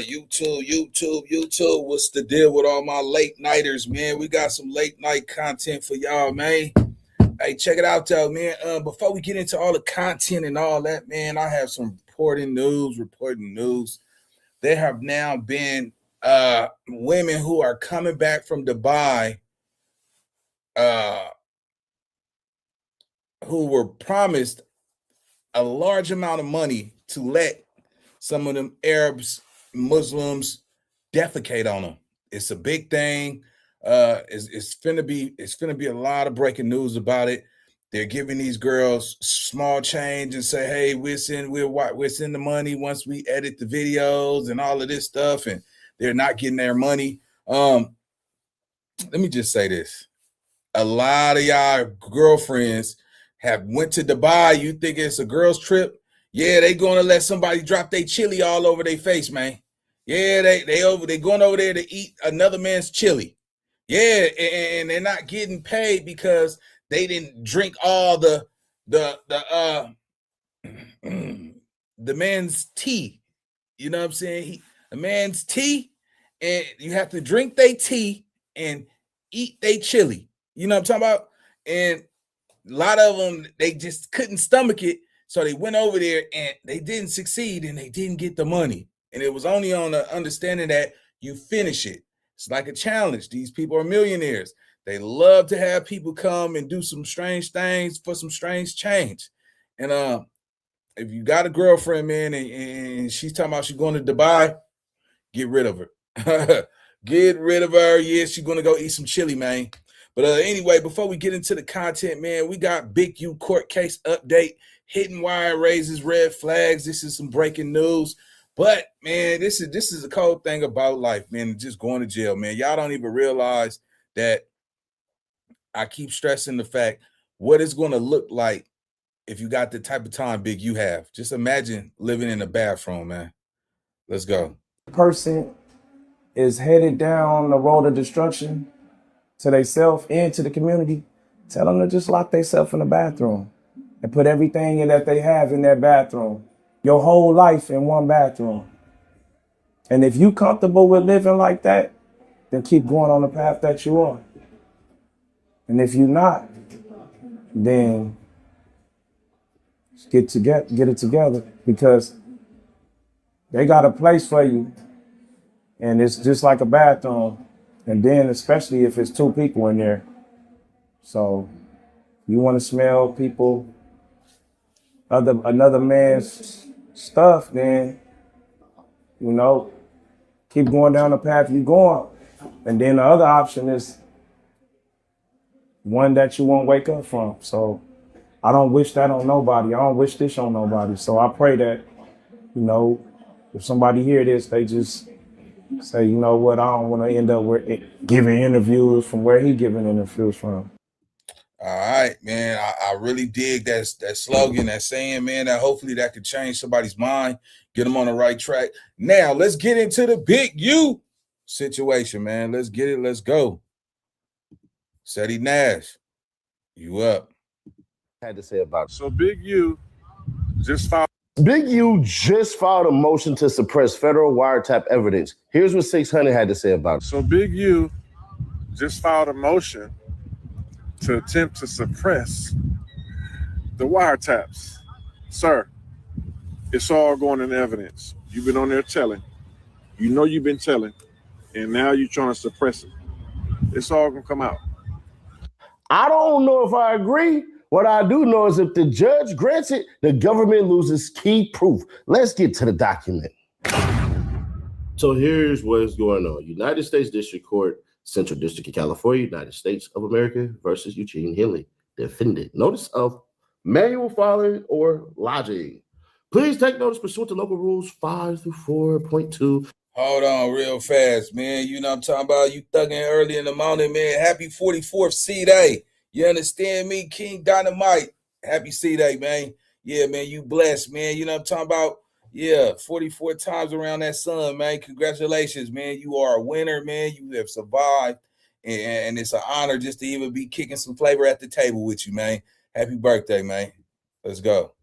YouTube. What's the deal with all my late nighters, man? We got some late night content for y'all, man. Hey, check it out, though, man. Before we get into all the content and all that, man, I have some reporting news. There have now been women who are coming back from Dubai who were promised a large amount of money to let some of them Arabs, Muslims defecate on them. It's a big thing. It's finna be a lot of breaking news about it. They're giving these girls small change and say, "Hey, we'll send the money once we edit the videos and all of this stuff," and they're not getting their money. Let me just say this: a lot of y'all girlfriends have went to Dubai. You think it's a girls' trip? Yeah, they gonna let somebody drop their chili all over their face, man. Yeah, they going over there to eat another man's chili. Yeah, and they're not getting paid because they didn't drink all the man's tea. You know what I'm saying? A man's tea, and you have to drink their tea and eat their chili. You know what I'm talking about? And a lot of them, they just couldn't stomach it. So they went over there and they didn't succeed and they didn't get the money. And it was only on the understanding that you finish it. It's like a challenge. These people are millionaires. They love to have people come and do some strange things for some strange change. And if you got a girlfriend, man, and she's talking about she's going to Dubai, get rid of her. Get rid of her. Yeah, she's going to go eat some chili, man. But anyway, before we get into the content, man, we got Big U court case update. Hidden wire raises red flags. This is some breaking news. But, man, this is a cold thing about life, man, just going to jail, man. Y'all don't even realize that I keep stressing the fact what it's going to look like if you got the type of time Big U have. Just imagine living in a bathroom, man. Let's go. Person is headed down the road of destruction to themselves and to the community. Tell them to just lock themselves in the bathroom and put everything in that they have in that bathroom. Your whole life in one bathroom. And if you comfortable with living like that, then keep going on the path that you are. And if you're not, then get it together, because they got a place for you. And it's just like a bathroom. And then especially if it's two people in there. So you want to smell people, another man's stuff, then, you know, keep going down the path you're going. And then the other option is one that you won't wake up from. So I don't wish that on nobody. I don't wish this on nobody. So I pray that, you know, if somebody hear this, they just say, you know what, I don't want to end up giving interviews from where he giving interviews from. All right, man. I really dig that slogan, that saying, man, that hopefully that could change somebody's mind, get them on the right track. Now, let's get into the Big U situation, man. Let's get it. Let's go. Seti Nash, you up. Had to say about it. So Big U just filed a motion to suppress federal wiretap evidence. Here's what 600 had to say about it. So Big U just filed a motion to attempt to suppress the wiretaps. Sir, it's all going in evidence. You've been on there telling. You know you've been telling. And now you're trying to suppress it. It's all going to come out. I don't know if I agree. What I do know is if the judge grants it, the government loses key proof. Let's get to the document. So here's what's going on. United States District Court, Central District of California, United States of America versus Eugene Healy. Defendant. Notice of manual filing or lodging. Please take notice pursuant to local rules 5 through 4.2. Hold on real fast, man. You know what I'm talking about? You thugging early in the morning, man. Happy 44th C-Day. You understand me? King Dynamite. Happy C-Day, man. Yeah, man, you blessed, man. You know what I'm talking about? Yeah, 44 times around that sun, man. Congratulations, man. You are a winner, man. You have survived. And it's an honor just to even be kicking some flavor at the table with you, man. Happy birthday, man. Let's go.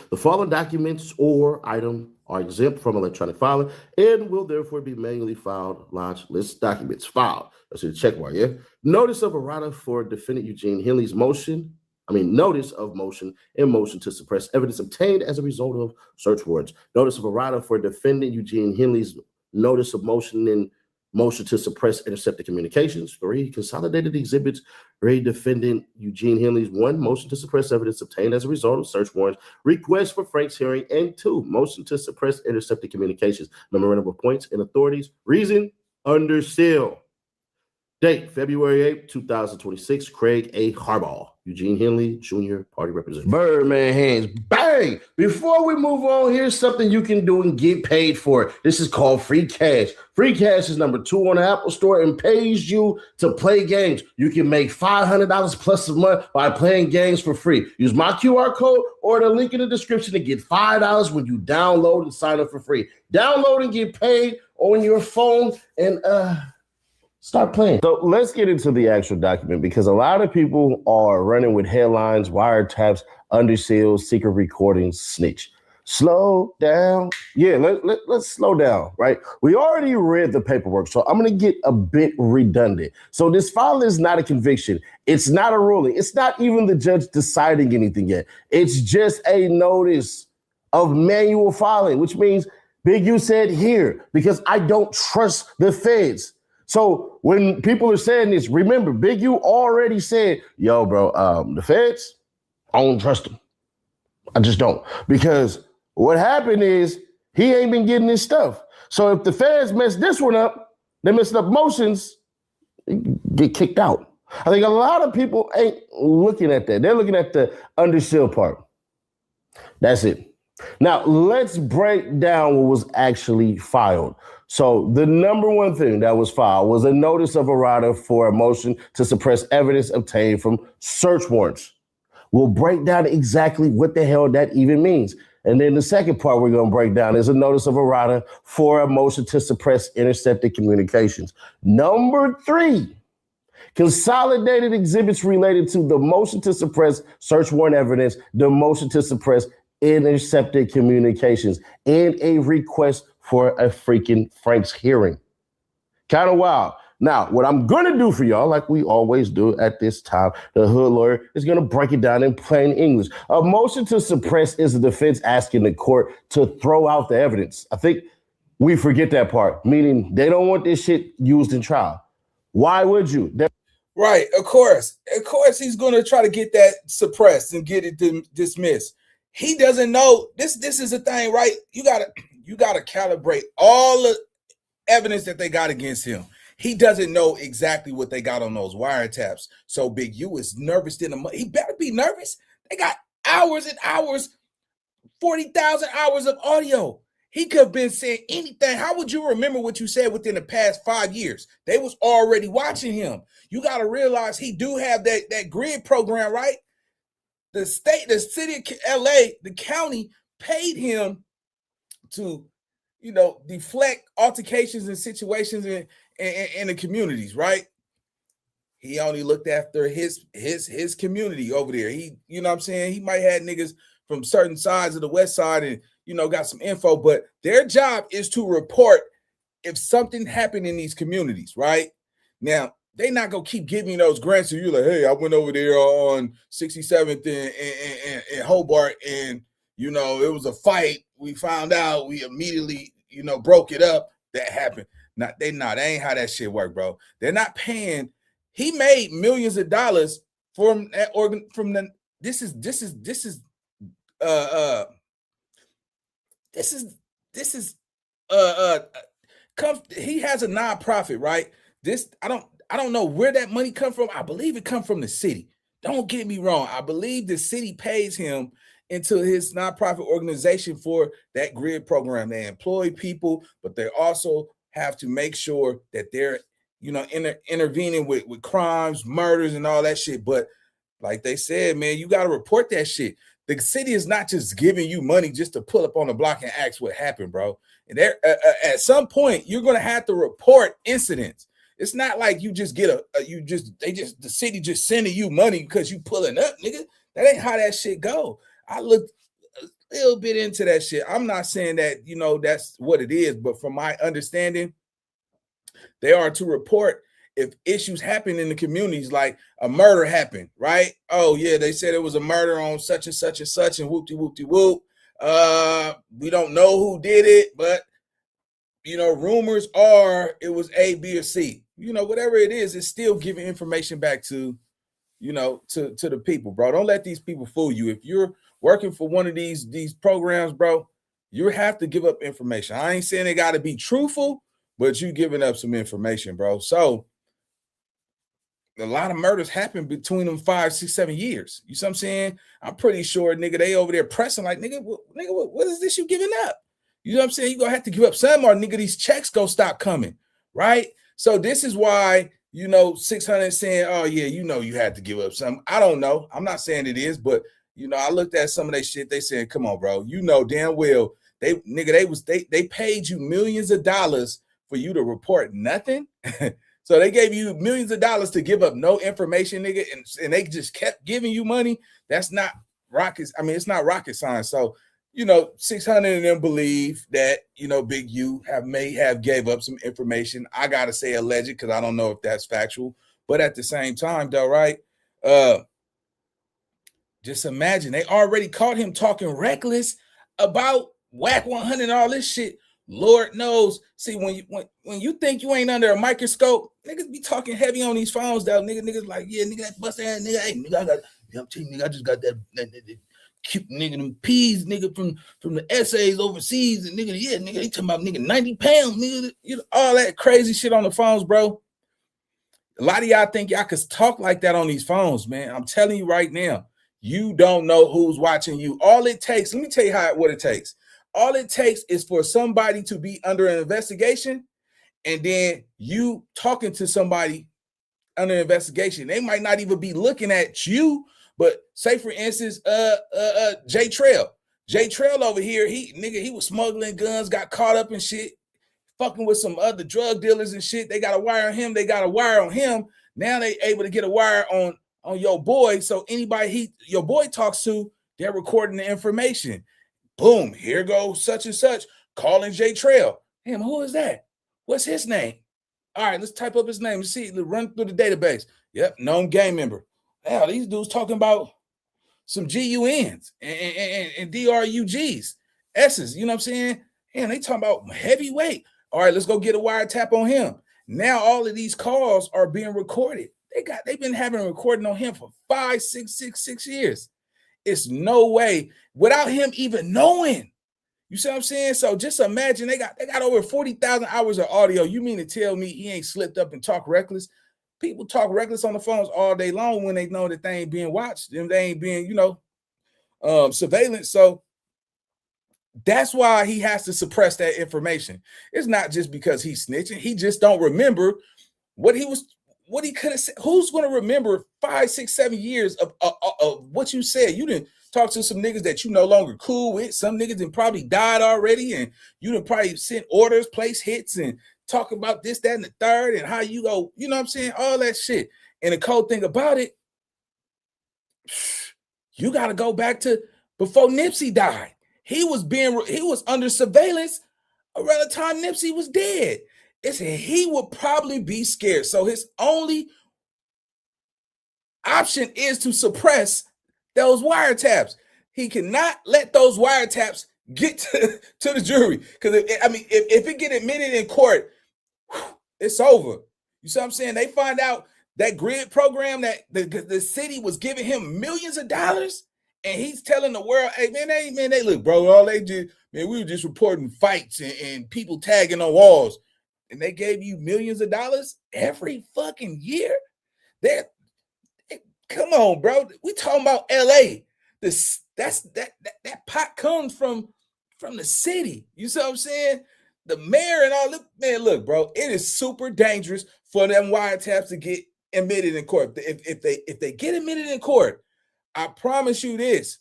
The following documents or item are exempt from electronic filing and will therefore be manually filed, lodged, list documents filed. That's your check mark, yeah? Notice of errata for defendant Eugene Henley's notice of motion and motion to suppress evidence obtained as a result of search warrants. Notice of errata for defendant Eugene Henley's notice of motion and motion to suppress intercepted communications. 3, consolidated exhibits. Read defendant Eugene Henley's 1, motion to suppress evidence obtained as a result of search warrants, request for Frank's hearing, and 2, motion to suppress intercepted communications. Memorandum of points and authorities. Reason under seal. Date, February 8, 2026, Craig A. Harbaugh, Eugene Henley, Jr., Party Representative. Birdman hands, bang! Before we move on, here's something you can do and get paid for. This is called free cash. Free cash is number 2 on the Apple Store and pays you to play games. You can make $500 plus a month by playing games for free. Use my QR code or the link in the description to get $5 when you download and sign up for free. Download and get paid on your phone and start playing. So let's get into the actual document because a lot of people are running with headlines, wiretaps, under seal, secret recordings, snitch. Slow down. Yeah, let's slow down, right? We already read the paperwork, so I'm going to get a bit redundant. So this file is not a conviction. It's not a ruling. It's not even the judge deciding anything yet. It's just a notice of manual filing, which means Big U said here because I don't trust the feds. So when people are saying this, remember, Big U already said, yo, bro, the feds, I don't trust them. I just don't. Because what happened is he ain't been getting his stuff. So if the feds mess this one up, they messed up motions, get kicked out. I think a lot of people ain't looking at that. They're looking at the under seal part. That's it. Now, let's break down what was actually filed. So the number one thing that was filed was a notice of errata for a motion to suppress evidence obtained from search warrants. We'll break down exactly what the hell that even means. And then the second part we're going to break down is a notice of errata for a motion to suppress intercepted communications. Number 3, consolidated exhibits related to the motion to suppress search warrant evidence, the motion to suppress intercepted communications, and a request for a freaking Frank's hearing. Kind of wild. Now, what I'm going to do for y'all, like we always do at this time, the hood lawyer is going to break it down in plain English. A motion to suppress is the defense asking the court to throw out the evidence. I think we forget that part, meaning they don't want this shit used in trial. Why would you? Right, of course. Of course, he's going to try to get that suppressed and get it dismissed. He doesn't know. This is the thing, right? You gotta calibrate all the evidence that they got against him. He doesn't know exactly what they got on those wiretaps. So Big U is nervous. He better be nervous. They got hours and hours, 40,000 hours of audio. He could have been saying anything. How would you remember what you said within the past 5 years? They was already watching him. You got to realize he do have that grid program, right? The city of LA, the county paid him to, deflect altercations and situations in the communities, right? He only looked after his community over there. He, you know what I'm saying? He might have niggas from certain sides of the west side and, got some info, but their job is to report if something happened in these communities, right? Now, they not gonna keep giving you those grants. So you're like, hey, I went over there on 67th in Hobart, and it was a fight. We found out. We immediately, broke it up. That happened. They ain't how that shit work, bro. They're not paying. He made millions of dollars from that organ. From the this is he has a nonprofit, right? I don't know where that money come from. I believe it come from the city. Don't get me wrong. I believe the city pays him into his nonprofit organization for that grid program. They employ people, but they also have to make sure that they're, intervening with crimes, murders, and all that shit. But like they said, man, you got to report that shit. The city is not just giving you money just to pull up on the block and ask what happened, bro. And there, at some point, you're going to have to report incidents. It's not like you just get the city just sending you money because you pulling up, nigga. That ain't how that shit go. I looked little bit into that shit. I'm not saying that, you know, that's what it is, but from my understanding, they are to report if issues happen in the communities, like a murder happened, right? Oh yeah, they said it was a murder on such and such and such, and whoop de whoop de whoop. We don't know who did it, but you know, rumors are it was A, B, or C. You know, whatever it is, it's still giving information back to, you know, to the people, bro. Don't let these people fool you. If you're working for one of these programs, bro, you have to give up information. I ain't saying they got to be truthful, but you giving up some information, bro. So a lot of murders happen between them 5, 6, 7 years. You see what I'm saying? I'm pretty sure, nigga, they over there pressing like, nigga, what is this you giving up? You know what I'm saying? You're going to have to give up some, or nigga, these checks go stop coming, right? So this is why, you know, 600 saying, oh, yeah, you know you had to give up some. I don't know. I'm not saying it is, but, you know, I looked at some of that shit. They said, come on, bro. You know damn well, they paid you millions of dollars for you to report nothing. So they gave you millions of dollars to give up no information, nigga, and they just kept giving you money. That's not rocket. I mean, it's not rocket science. So, you know, 600 of them believe that, you know, Big U may have gave up some information. I gotta say alleged because I don't know if that's factual. But at the same time, though, right? Just imagine they already caught him talking reckless about whack 100 and all this shit. Lord knows. See, when you think you ain't under a microscope, niggas be talking heavy on these phones, though. Niggas like, yeah, nigga, that bust ass nigga. Hey, nigga, I'm telling you, nigga, I just got that cute nigga, them peas, nigga, from the essays overseas, and nigga, yeah, nigga, they talking about nigga 90 pounds, nigga, you know, all that crazy shit on the phones, bro. A lot of y'all think y'all could talk like that on these phones, man. I'm telling you right now, you don't know who's watching you. All it takes, let me tell you what it takes. All it takes is for somebody to be under an investigation, and then you talking to somebody under investigation. They might not even be looking at you, but say for instance, Jay Trail over here, he was smuggling guns, got caught up in shit, fucking with some other drug dealers and shit. They got a wire on him. They got a wire on him. Now they able to get a wire on your boy. So anybody your boy talks to, they're recording the information. Boom, here goes such and such calling Jay Trail. Damn, who is that? What's his name? All right, let's type up his name and see. Let's run through the database. Yep, known gang member. Hell, these dudes talking about some GUNs and DRUGs, S's. You know what I'm saying? And they talking about heavyweight. All right, let's go get a wiretap on him. Now all of these calls are being recorded. They've been having a recording on him for 5, 6 years. It's no way without him even knowing. You see what I'm saying? So just imagine they got over 40,000 hours of audio. You mean to tell me he ain't slipped up and talk reckless? People talk reckless on the phones all day long when they know that they ain't being watched and they ain't being, you know, surveillance. So that's why he has to suppress that information. It's not just because he's snitching. He just don't remember what he could have said. Who's going to remember 5, 6, 7 years of what you said? You didn't talk to some niggas that you no longer cool with. Some niggas that probably died already, and you done probably sent orders, place hits, and talk about this, that, and the third, and how you go, you know what I'm saying? All that shit. And the cold thing about it, you got to go back to before Nipsey died. He was under surveillance around the time Nipsey was dead. He would probably be scared. So his only option is to suppress those wiretaps. He cannot let those wiretaps get to the jury. Because if it get admitted in court, it's over. You see what I'm saying? They find out that grid program that the city was giving him millions of dollars, and he's telling the world, hey, they look, bro, all they did, man, we were just reporting fights and people tagging on walls. And they gave you millions of dollars every fucking year. Come on, bro. We talking about LA. That pot comes from the city. You see what I'm saying? The mayor and all that. Man, look, bro, it is super dangerous for them wiretaps to get admitted in court. If they get admitted in court, I promise you this,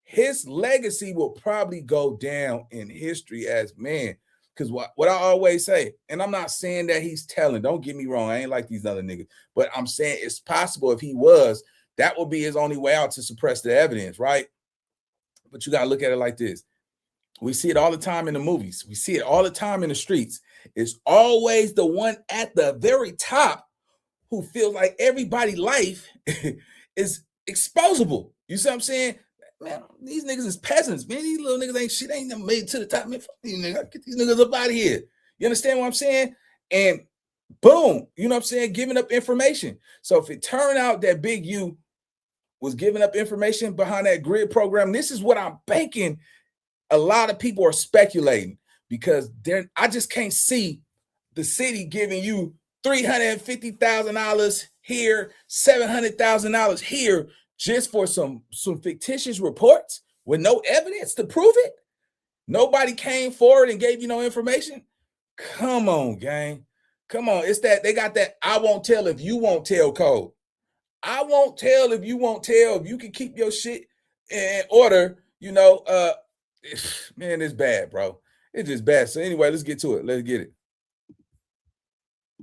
his legacy will probably go down in history as, man. Because what I always say, and I'm not saying that he's telling, don't get me wrong, I ain't like these other niggas, but I'm saying it's possible if he was, that would be his only way out to suppress the evidence, right? But you got to look at it like this. We see it all the time in the movies. We see it all the time in the streets. It's always the one at the very top who feels like everybody's life is exposable. You see what I'm saying? Man, these niggas is peasants, man. These little niggas ain't shit. Ain't never made it to the top, man. Fuck these niggas. Get these niggas up out of here. You understand what I'm saying? And boom, you know what I'm saying? Giving up information. So if it turned out that Big U was giving up information behind that grid program, this is what I'm banking. A lot of people are speculating because I just can't see the city giving you $350,000 here, $700,000 here, just for some fictitious reports with no evidence to prove it. Nobody came forward and gave you no information. Come on, gang. Come on. It's that they got that I won't tell if you won't tell code. I won't tell if you won't tell. If you can keep your shit in order, man, it's bad, bro. It's just bad. So anyway, let's get to it. Let's get it.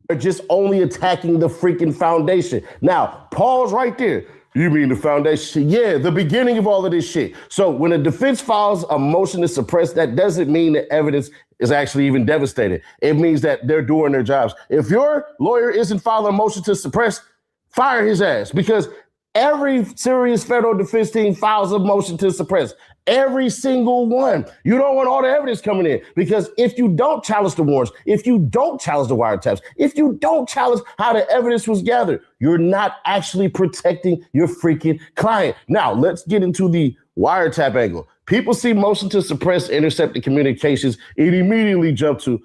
They're just only attacking the freaking foundation. Now, pause right there. You mean the foundation? Yeah, the beginning of all of this shit. So when a defense files a motion to suppress, that doesn't mean the evidence is actually even devastated. It means that they're doing their jobs. If your lawyer isn't filing a motion to suppress, fire his ass, because every serious federal defense team files a motion to suppress. Every single one. You don't want all the evidence coming in, because if you don't challenge the warrants, if you don't challenge the wiretaps, if you don't challenge how the evidence was gathered, you're not actually protecting your freaking client. Now, let's get into the wiretap angle. People see motion to suppress intercepted communications, it immediately jump to.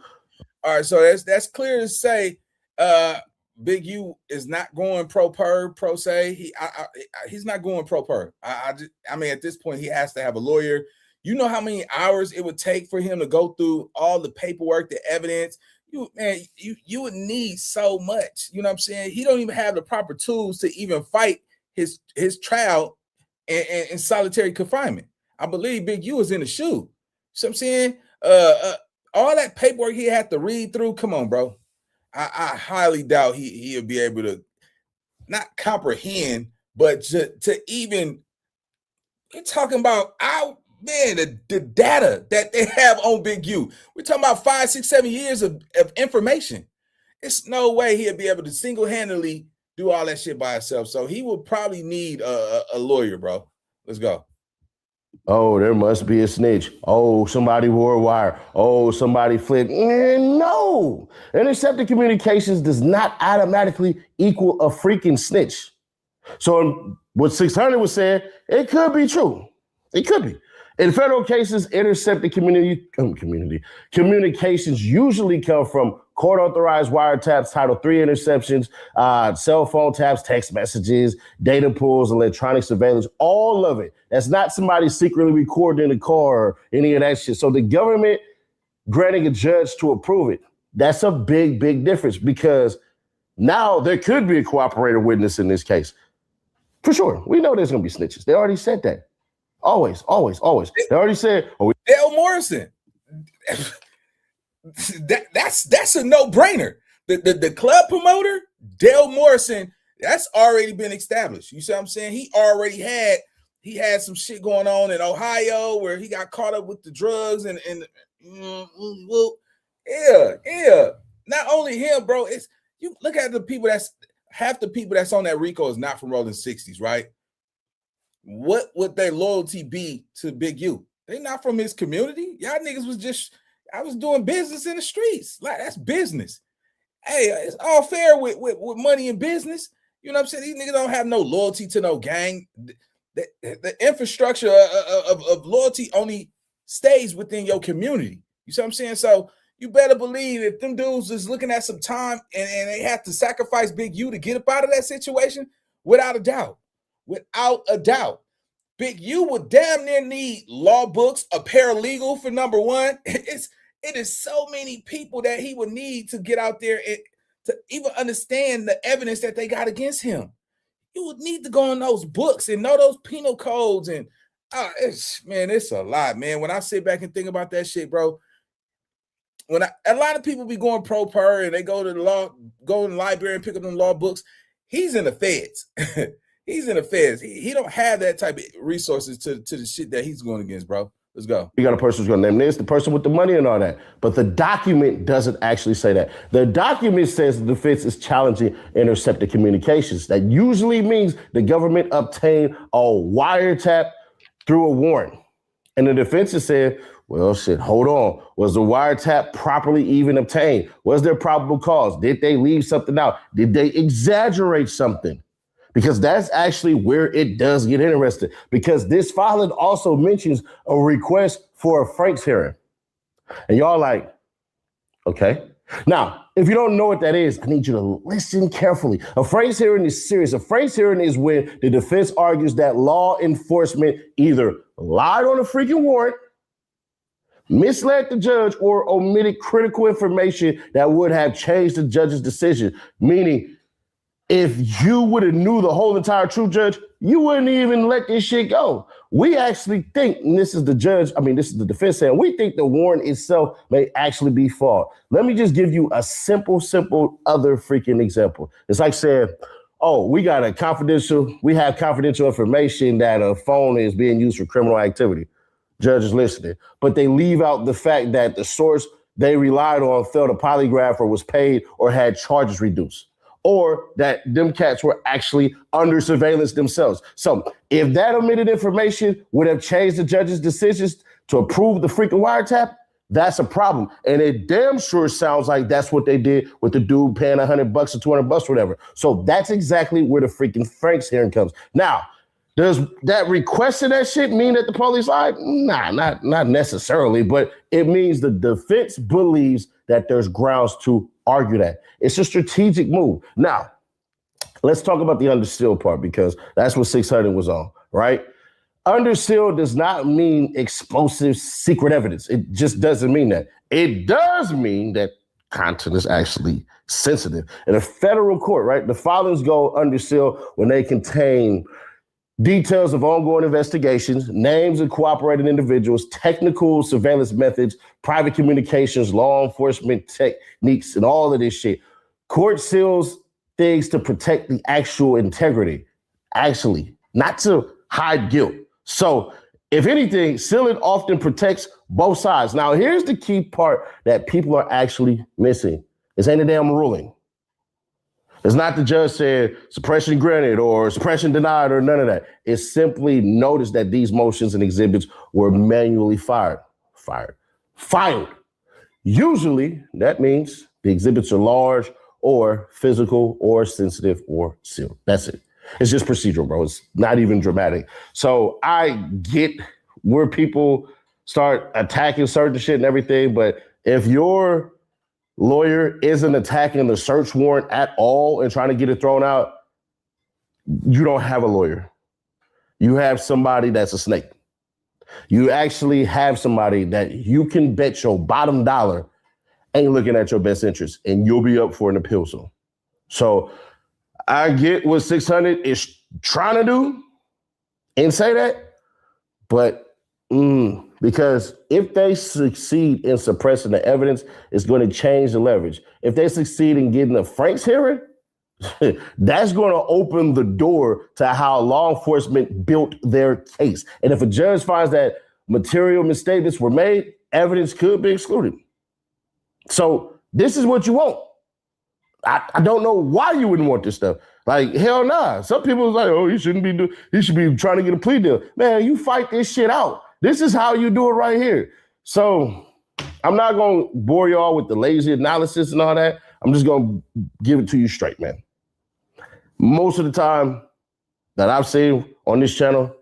All right, so that's clear to say Big U is not going pro se. He's not going pro per. I mean, at this point, he has to have a lawyer. You know how many hours it would take for him to go through all the paperwork, the evidence. You would need so much. You know what I'm saying? He don't even have the proper tools to even fight his trial in solitary confinement. I believe Big U is in the shoe. So I'm saying, all that paperwork he had to read through. Come on, bro. I highly doubt he'll be able to not comprehend, but to even, we're talking about the data that they have on Big U. We're talking about 5, 6, 7 years of information. It's no way he'll be able to single-handedly do all that shit by himself. So he will probably need a lawyer, bro. Let's go. Oh, there must be a snitch. Oh, somebody wore a wire. Oh, somebody flipped. No. Intercepted communications does not automatically equal a freaking snitch. So what 600 was saying, it could be true. It could be. In federal cases, intercepted communications usually come from court-authorized wiretaps, Title III interceptions, cell phone taps, text messages, data pools, electronic surveillance, all of it. That's not somebody secretly recording in a car or any of that shit. So the government granting a judge to approve it, that's a big, big difference, because now there could be a cooperator witness in this case. For sure. We know there's going to be snitches. They already said that. Always. They already said, Dale Morrison. That's a no-brainer. The club promoter, Dale Morrison, that's already been established. You see what I'm saying? He had some shit going on in Ohio where he got caught up with the drugs and yeah. Not only him, bro. It's, you look at the people half the people that's on that RICO is not from rolling 60s, right? What would their loyalty be to Big U? They not from his community. Y'all niggas I was doing business in the streets. Like, that's business. Hey, it's all fair with money and business. You know what I'm saying? These niggas don't have no loyalty to no gang. The infrastructure of loyalty only stays within your community. You see what I'm saying? So you better believe if them dudes is looking at some time and they have to sacrifice Big U to get up out of that situation, without a doubt, Big U would damn near need law books, a paralegal for number one. It is so many people that he would need to get out there and to even understand the evidence that they got against him. You would need to go on those books and know those penal codes. And it's a lot, man. When I sit back and think about that shit, bro, a lot of people be going pro per and they go to the library and pick up them law books. He's in the feds. He's in the feds. He don't have that type of resources to the shit that he's going against, bro. Let's go. You got a person who's going to name this, the person with the money and all that. But the document doesn't actually say that. The document says the defense is challenging intercepted communications. That usually means the government obtained a wiretap through a warrant. And the defense is saying, well, shit, hold on. Was the wiretap properly even obtained? Was there probable cause? Did they leave something out? Did they exaggerate something? Because that's actually where it does get interesting. Because this filing also mentions a request for a Franks hearing. And y'all like, okay. Now, if you don't know what that is, I need you to listen carefully. A Franks hearing is serious. A Franks hearing is when the defense argues that law enforcement either lied on a freaking warrant, misled the judge, or omitted critical information that would have changed the judge's decision. Meaning, if you would have knew the whole entire truth, Judge, you wouldn't even let this shit go. We actually think, and this is the defense saying, we think the warrant itself may actually be flawed. Let me just give you a simple other freaking example. It's like saying, oh, we have confidential information that a phone is being used for criminal activity. Judge is listening. But they leave out the fact that the source they relied on failed a polygraph or was paid or had charges reduced, or that them cats were actually under surveillance themselves. So if that omitted information would have changed the judge's decisions to approve the freaking wiretap, that's a problem. And it damn sure sounds like that's what they did with the dude paying $100 or $200, whatever. So that's exactly where the freaking Franks hearing comes. Now, does that request of that shit mean that the police lied? Nah, not necessarily, but it means the defense believes that there's grounds to argue that. It's a strategic move. Now, let's talk about the under seal part, because that's what 600 was on, right? Under seal does not mean explosive secret evidence. It just doesn't mean that. It does mean that content is actually sensitive. In a federal court, right, the filings go under seal when they contain details of ongoing investigations, names of cooperating individuals, technical surveillance methods, private communications, law enforcement techniques, and all of this shit. Court seals things to protect the actual integrity, actually, not to hide guilt. So, if anything, sealing often protects both sides. Now, here's the key part that people are actually missing. This ain't a damn ruling. It's not the judge saying suppression granted or suppression denied or none of that. It's simply notice that these motions and exhibits were manually fired. Usually that means the exhibits are large or physical or sensitive or sealed. That's it. It's just procedural, bro. It's not even dramatic. So I get where people start attacking certain shit and everything, but if your lawyer isn't attacking the search warrant at all and trying to get it thrown out, you don't have a lawyer. You have somebody that's a snake. You actually have somebody that you can bet your bottom dollar ain't looking at your best interest, and you'll be up for an appeal soon. So I get what 600 is trying to do and say that, but because if they succeed in suppressing the evidence, it's going to change the leverage. If they succeed in getting a Franks hearing, that's going to open the door to how law enforcement built their case. And if a judge finds that material misstatements were made, evidence could be excluded. So this is what you want. I don't know why you wouldn't want this stuff. Like, hell nah. Some people was like, oh, he should be trying to get a plea deal. Man, you fight this shit out. This is how you do it right here. So I'm not going to bore y'all with the lazy analysis and all that. I'm just going to give it to you straight, man. Most of the time that I've seen on this channel,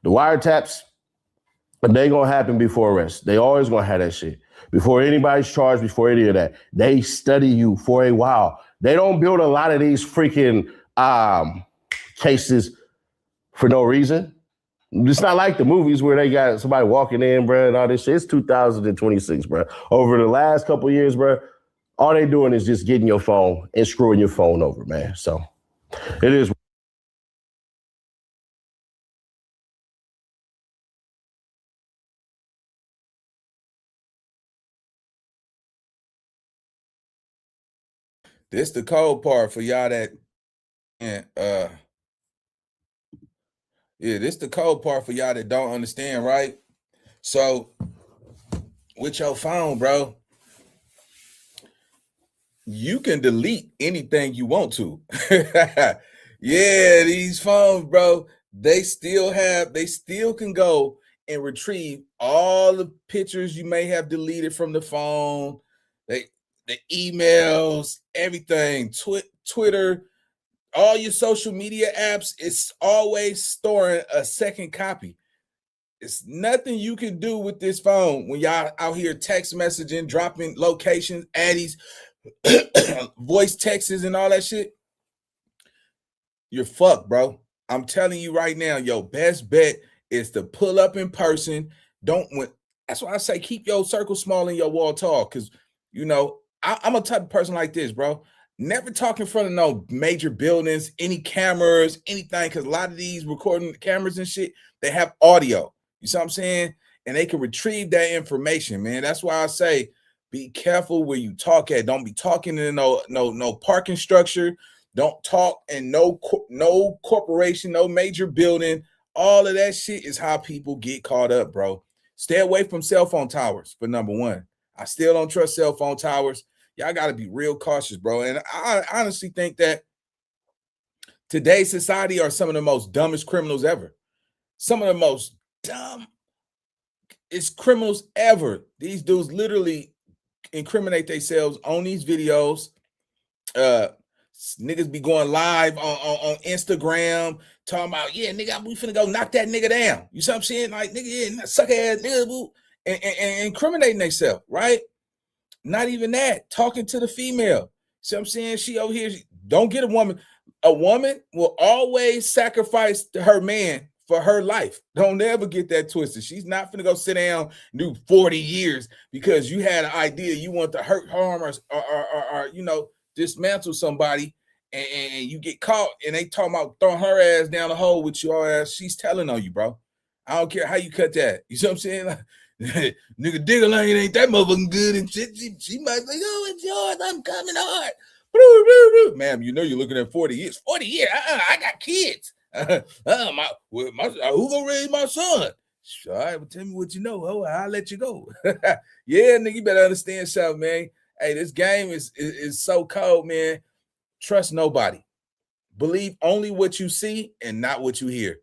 the wiretaps, they going to happen before arrest. They always going to have that shit. Before anybody's charged, before any of that. They study you for a while. They don't build a lot of these freaking cases for no reason. It's not like the movies where they got somebody walking in, bro, and all this shit. It's 2026, bro. Over the last couple of years, bro, all they doing is just getting your phone and screwing your phone over, man. So it is. This the cold part for y'all that Yeah, this the cold part for y'all that don't understand, right? So with your phone, bro, you can delete anything you want to. Yeah, these phones, bro, they still can go and retrieve all the pictures you may have deleted from the phone, the emails, everything, Twitter, all your social media apps. It's always storing a second copy. It's nothing you can do with this phone when y'all out here text messaging, dropping locations, addies, voice texts, and all that shit. You're fucked, bro. I'm telling you right now, your best bet is to pull up in person. That's why I say keep your circle small and your wall tall. Cause I'm a type of person like this, bro. Never talk in front of no major buildings, any cameras, anything. Cause a lot of these recording cameras and shit, they have audio. You see what I'm saying? And they can retrieve that information, man. That's why I say be careful where you talk at. Don't be talking in no parking structure. Don't talk in no corporation, no major building. All of that shit is how people get caught up, bro. Stay away from cell phone towers, for number one. I still don't trust cell phone towers. Y'all got to be real cautious, bro. And I honestly think that today's society are some of the most dumbest criminals ever. Some of the most dumbest criminals ever. These dudes literally incriminate themselves on these videos. Niggas be going live on Instagram talking about, yeah, nigga, we finna go knock that nigga down. You see what I'm saying? Like, nigga, yeah, suck ass nigga, boo, and incriminating themselves, right? Not even that. Talking to the female. See what I'm saying? She over here, don't get a woman. A woman will always sacrifice her man for her life. Don't ever get that twisted. She's not finna go sit down and do 40 years because you had an idea you want to hurt, harm, or dismantle somebody, and you get caught and they talking about throwing her ass down the hole with your ass. She's telling on you, bro. I don't care how you cut that. You see what I'm saying? Like, nigga Digger Lane ain't that motherfucking good and shit. She might say, oh, it's yours. I'm coming hard. Ma'am, you know you're looking at 40 years. 40 years. I got kids. Who gonna raise my son? All right, well, tell me what you know. Oh, I'll let you go. Yeah, nigga, you better understand something, man. Hey, this game is so cold, man. Trust nobody. Believe only what you see and not what you hear.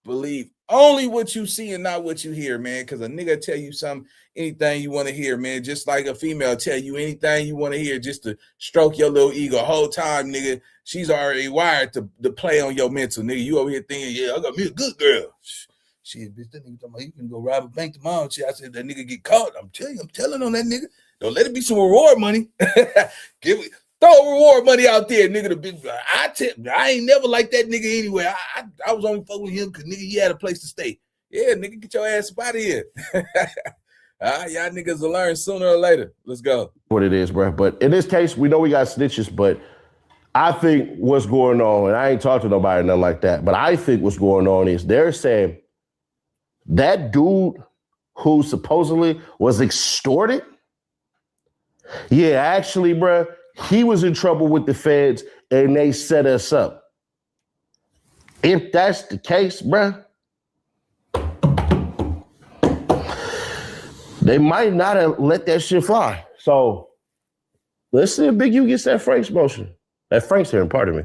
Believe only what you see and not what you hear, man. Because a nigga tell you anything you want to hear, man. Just like a female tell you anything you want to hear, just to stroke your little ego. Whole time, nigga, she's already wired to play on your mental, nigga. You over here thinking, yeah, I got me a good girl. Shit, bitch, that nigga talking about you can go rob a bank tomorrow. Shit, I said that nigga get caught. I'm telling on that nigga. Don't let it be some reward money. Throw reward money out there, nigga. The big, I ain't never liked that nigga anyway. I was only fucking with him because nigga he had a place to stay. Yeah, nigga, get your ass up out of here. Y'all niggas will learn sooner or later. Let's go. What it is, bro. But in this case, we know we got snitches, but I think what's going on, and I ain't talked to nobody nothing like that, but I think what's going on is they're saying that dude who supposedly was extorted, yeah, actually, bro, he was in trouble with the feds and they set us up. If that's the case, bro, they might not have let that shit fly. So let's see if Big U gets that Frank's motion. That Frank's hearing, pardon me.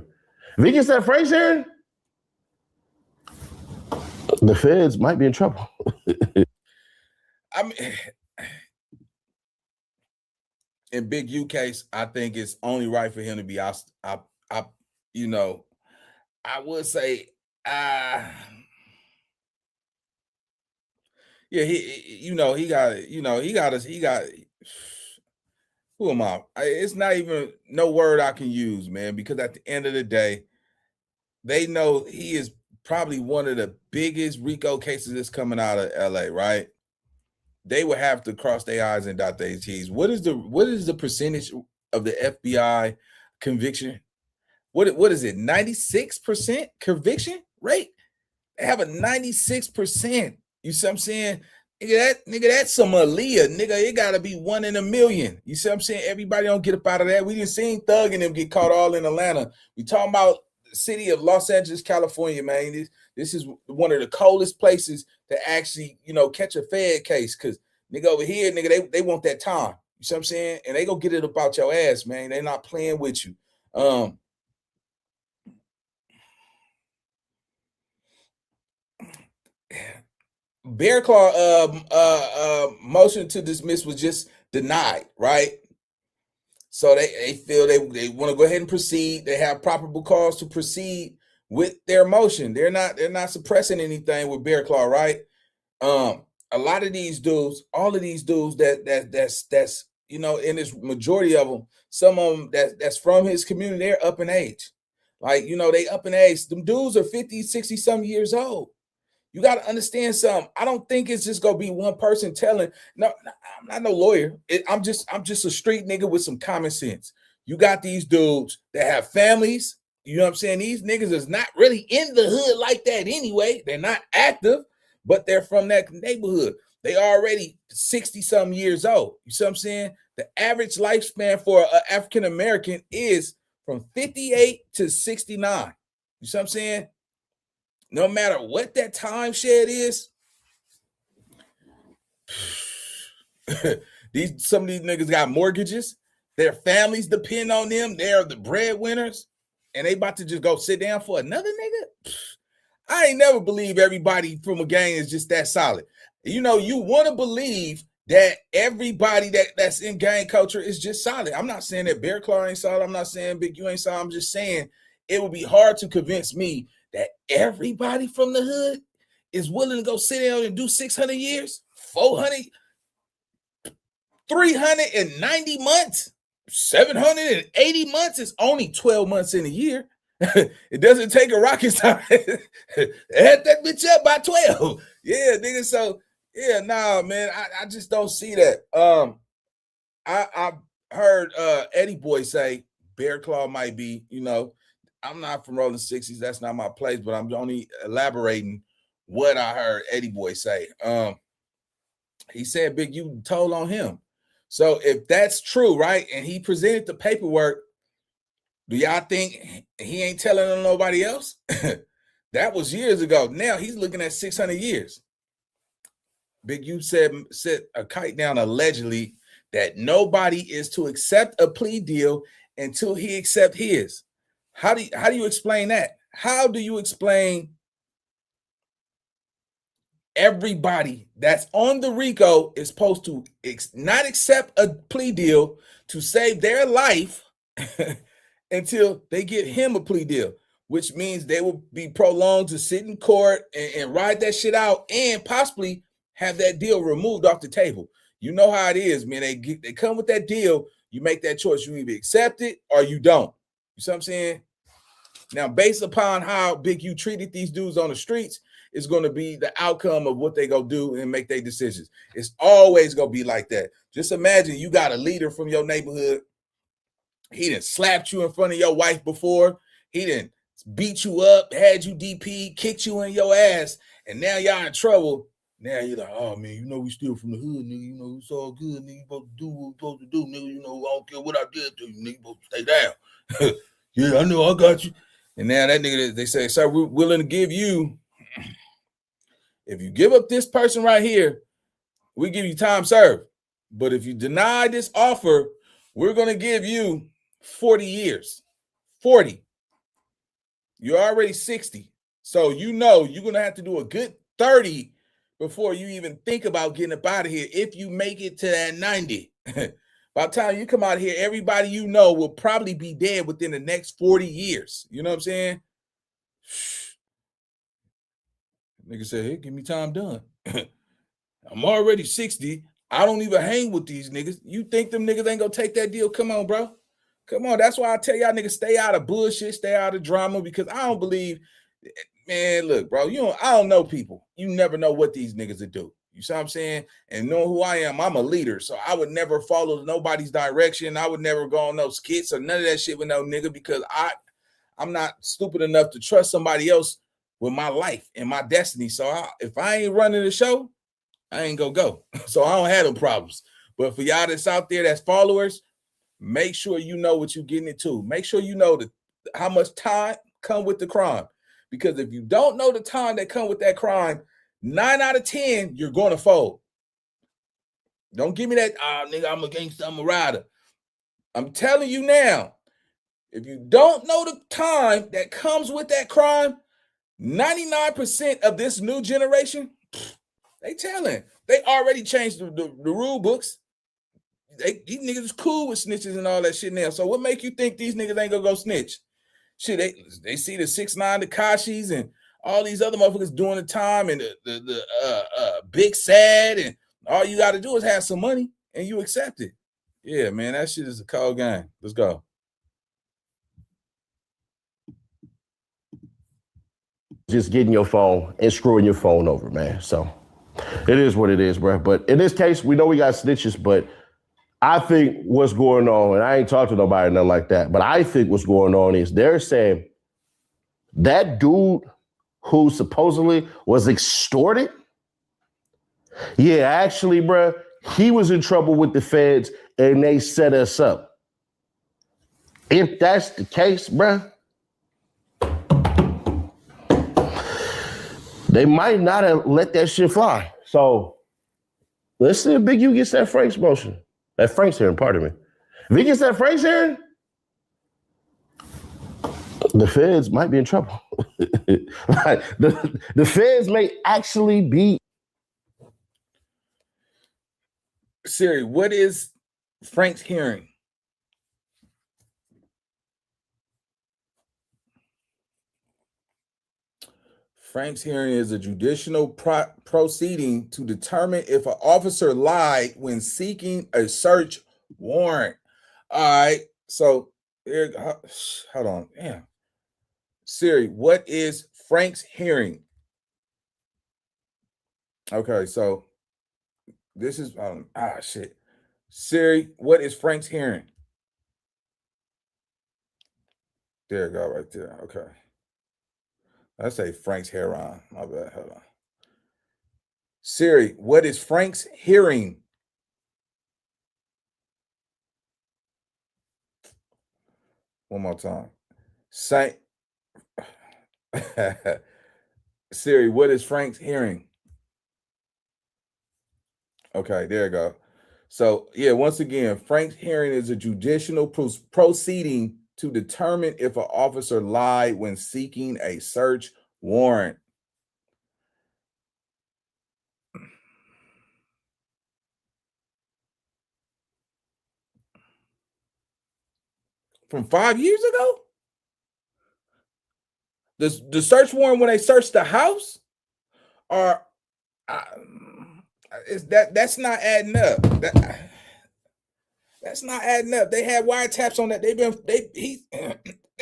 If he gets that Frank's hearing, the feds might be in trouble. I mean, in Big U case, I think it's only right for him to be out. I would say, yeah, he got. Who am I? It's not even no word I can use, man, because at the end of the day, they know he is probably one of the biggest RICO cases that's coming out of LA, right? They would have to cross their I's and dot their T's. What is the percentage of the FBI conviction? What is it? 96% conviction rate? They have a 96%. You see what I'm saying? Nigga, that's some Aaliyah. Nigga, it gotta be 1 in a million. You see what I'm saying? Everybody don't get up out of that. We didn't see Thug and them get caught all in Atlanta. We talking about city of Los Angeles, California, man. This is one of the coldest places to actually, catch a Fed case. Cause nigga over here, nigga, they want that time. You see what I'm saying? And they gonna get it about your ass, man. They're not playing with you. Bear Claw motion to dismiss was just denied, right? So they feel they want to go ahead and proceed. They have probable cause to proceed with their motion. They're not suppressing anything with Bear Claw, right? A lot of these dudes, all of these dudes that's in this majority of them, some of them that's from his community, they're up in age. Like, they up in age. Them dudes are 50, 60 some years old. You got to understand something. I don't think it's just gonna be one person telling. No, I'm not no lawyer. I'm just a street nigga with some common sense. You got these dudes that have families. You know what I'm saying? These niggas is not really in the hood like that anyway. They're not active, but they're from that neighborhood. They already 60 some years old. You see what I'm saying? The average lifespan for an African American is from 58 to 69. You see what I'm saying? No matter what that time shed is, some of these niggas got mortgages. Their families depend on them. They're the breadwinners, and they about to just go sit down for another nigga. I ain't never believe everybody from a gang is just that solid. You want to believe that everybody that's in gang culture is just solid. I'm not saying that Bear Claw ain't solid. I'm not saying Big U ain't solid. I'm just saying it would be hard to convince me that everybody from the hood is willing to go sit down and do 600 years, 400, 390 months, 780 months. Is only 12 months in a year. It doesn't take a rocket scientist. Add that bitch up by 12. Yeah, nigga. So yeah, nah, man. I just don't see that. I heard Eddie Boy say Bear Claw might be, I'm not from Rolling 60s. That's not my place, but I'm only elaborating what I heard Eddie Boy say. He said Big U told on him. So if that's true, right, and he presented the paperwork, do y'all think he ain't telling on nobody else? That was years ago. Now he's looking at 600 years. Big U said a kite down allegedly that nobody is to accept a plea deal until he accept his. How do you explain that? How do you explain everybody that's on the RICO is supposed to not accept a plea deal to save their life until they get him a plea deal, which means they will be prolonged to sit in court and ride that shit out and possibly have that deal removed off the table. You know how it is, man. They come with that deal. You make that choice. You either accept it or you don't. You see what I'm saying? Now, based upon how Big U treated these dudes on the streets, is going to be the outcome of what they go do and make their decisions. It's always going to be like that. Just imagine you got a leader from your neighborhood. He done slapped you in front of your wife before. He done beat you up, had you DP, kicked you in your ass, and now y'all in trouble. Now you're like, oh, man, we still from the hood, nigga. It's all good, nigga. You supposed to do what you're supposed to do, nigga. I don't care what I did to you, nigga. You supposed to stay down. Yeah, I know, I got you. And now that nigga, they say, sir, we're willing to give you, if you give up this person right here, we give you time served. But if you deny this offer, we're going to give you 40 years. 40. You're already 60. So you're going to have to do a good 30 before you even think about getting up out of here if you make it to that 90. By the time you come out of here, everybody you know will probably be dead within the next 40 years. You know what I'm saying? Nigga said, hey, give me time done. I'm already 60. I don't even hang with these niggas. You think them niggas ain't gonna take that deal? Come on, bro. Come on. That's why I tell y'all niggas stay out of bullshit, stay out of drama, because I don't believe, man, look, bro, I don't know people. You never know what these niggas will do. You see what I'm saying? And knowing who I am, I'm a leader. So I would never follow nobody's direction. I would never go on no skits or none of that shit with no nigga, because I'm not stupid enough to trust somebody else with my life and my destiny. So if I ain't running the show, I ain't gonna go. So I don't have them problems. But for y'all that's out there that's followers, make sure you know what you're getting into. Make sure you know how much time come with the crime. Because if you don't know the time that come with that crime, 9 out of 10, you're going to fold. Don't give me that, nigga, I'm a gangster, I'm a rider. I'm telling you now, if you don't know the time that comes with that crime, 99% of this new generation, they telling. They already changed the rule books. These niggas is cool with snitches and all that shit now. So what make you think these niggas ain't gonna go snitch? Shit, they see the 6ix9ine Tekashis and all these other motherfuckers doing the time, and the Big Sad, and all you got to do is have some money and you accept it. Yeah, man, that shit is a cold game. Let's go. Just getting your phone and screwing your phone over, man. So it is what it is, bro. But in this case, we know we got snitches, but I think what's going on, and I ain't talked to nobody, nothing like that, but I think what's going on is they're saying that dude who supposedly was extorted, yeah, actually, bro, he was in trouble with the feds and they set us up. If that's the case, bro, they might not have let that shit fly. So let's see if Big U gets that Frank's motion. That Frank's hearing, pardon me. If he gets that Frank's hearing, the feds might be in trouble. the feds may actually be. Siri, what is Frank's hearing? Frank's hearing is a judicial proceeding to determine if an officer lied when seeking a search warrant. All right, so here, hold on. Damn. Siri, what is Frank's hearing? Okay, so this is, shit. Siri, what is Frank's hearing? There you go, right there. Okay. I say Frank's hearing. My bad. Hold on. Siri, what is Frank's hearing? One more time. Siri, what is Frank's hearing? Okay, there you go. So, yeah, once again, Frank's hearing is a judicial proceeding to determine if an officer lied when seeking a search warrant. From 5 years ago? The search warrant when they searched the house? Or that's not adding up. That's not adding up. They had wiretaps on that. They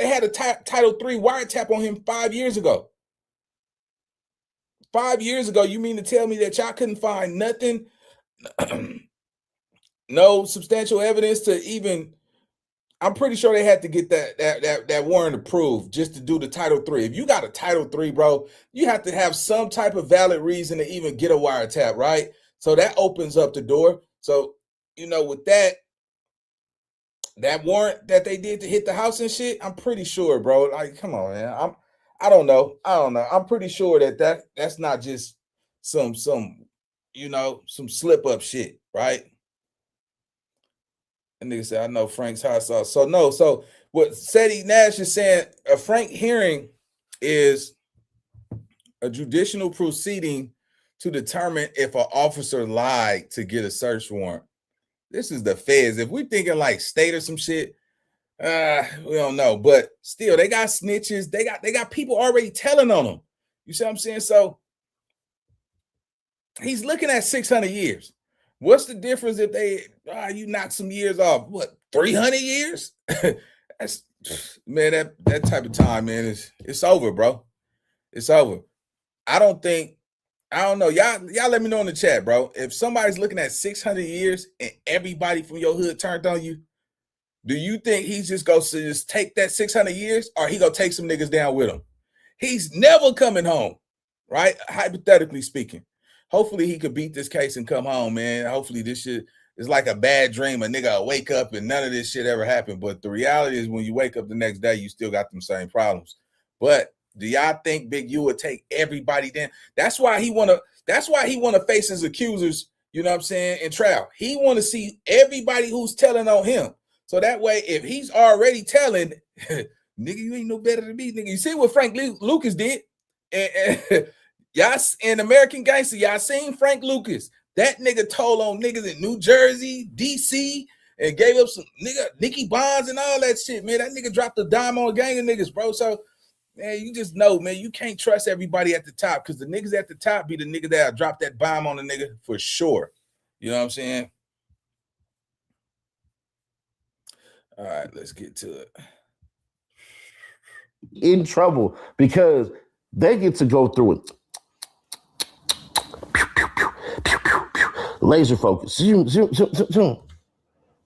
had a Title III wiretap on him 5 years ago. 5 years ago, you mean to tell me that y'all couldn't find nothing, no substantial evidence to even? I'm pretty sure they had to get that warrant approved just to do the Title III. If you got a Title III, bro, you have to have some type of valid reason to even get a wiretap, right? So that opens up the door. So, with that warrant that they did to hit the house and shit, I'm pretty sure, bro. Like, come on, man. I don't know. I'm pretty sure that's not just some slip up shit, right? And nigga said, I know Frank's hot sauce. So no, so what Seti Nash is saying, a Frank hearing is a judicial proceeding to determine if an officer lied to get a search warrant. This is the feds. If we thinking like state or some shit, we don't know. But still, they got snitches. They got people already telling on them. You see what I'm saying? So he's looking at 600 years. What's the difference if you knock some years off? What, 300 years? That's, man, that type of time, man, it's over, bro. It's over. I don't know. Y'all let me know in the chat, bro. If somebody's looking at 600 years and everybody from your hood turned on you, do you think he's just going to just take that 600 years, or he going to take some niggas down with him? He's never coming home, right? Hypothetically speaking. Hopefully he could beat this case and come home, man. Hopefully this shit is like a bad dream. A nigga will wake up and none of this shit ever happened. But the reality is when you wake up the next day, you still got them same problems. But do y'all think Big U would take everybody down? That's why he wanna face his accusers, you know what I'm saying, in trial. He wanna see everybody who's telling on him. So that way, if he's already telling, nigga, you ain't no better than me, nigga. You see what Frank Lucas did? And y'all in American Gangster, y'all seen Frank Lucas. That nigga told on niggas in New Jersey, DC, and gave up some Nicky Bonds and all that shit, man. That nigga dropped a dime on a gang of niggas, bro. So, man, you just know, man, you can't trust everybody at the top because the niggas at the top be the nigga that drop that bomb on the nigga for sure. You know what I'm saying? All right, let's get to it. In trouble because they get to go through it. Laser focus.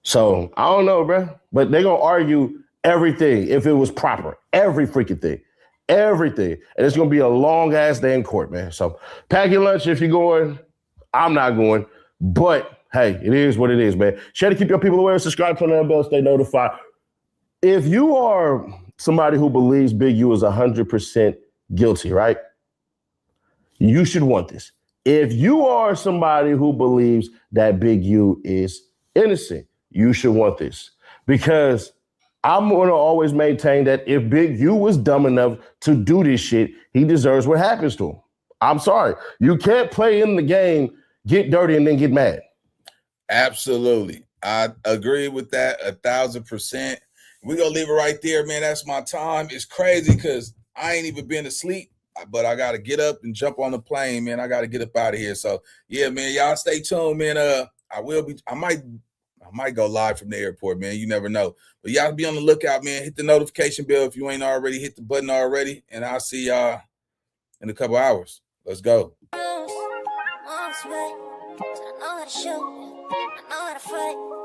So I don't know, bro, but they gonna argue everything if it was proper, every freaking thing, everything, and it's gonna be a long ass day in court, man. So pack your lunch if you're going. I'm not going, but hey, it is what it is, man. Share to keep your people aware. Subscribe, turn on the bell, stay notified. If you are somebody who believes Big U is 100% guilty, right? You should want this. If you are somebody who believes that Big U is innocent, you should want this. Because I'm going to always maintain that if Big U was dumb enough to do this shit, he deserves what happens to him. I'm sorry. You can't play in the game, get dirty, and then get mad. Absolutely. I agree with that 1,000%. We're going to leave it right there, man. That's my time. It's crazy because I ain't even been asleep, but I got to get up and jump on the plane, man. I got to get up out of here. So, yeah, man, y'all stay tuned, man. I might go live from the airport, man. You never know. But y'all be on the lookout, man. Hit the notification bell if you ain't already. Hit the button already. And I'll see y'all in a couple hours. Let's go. I know how to shoot. I know how to fight.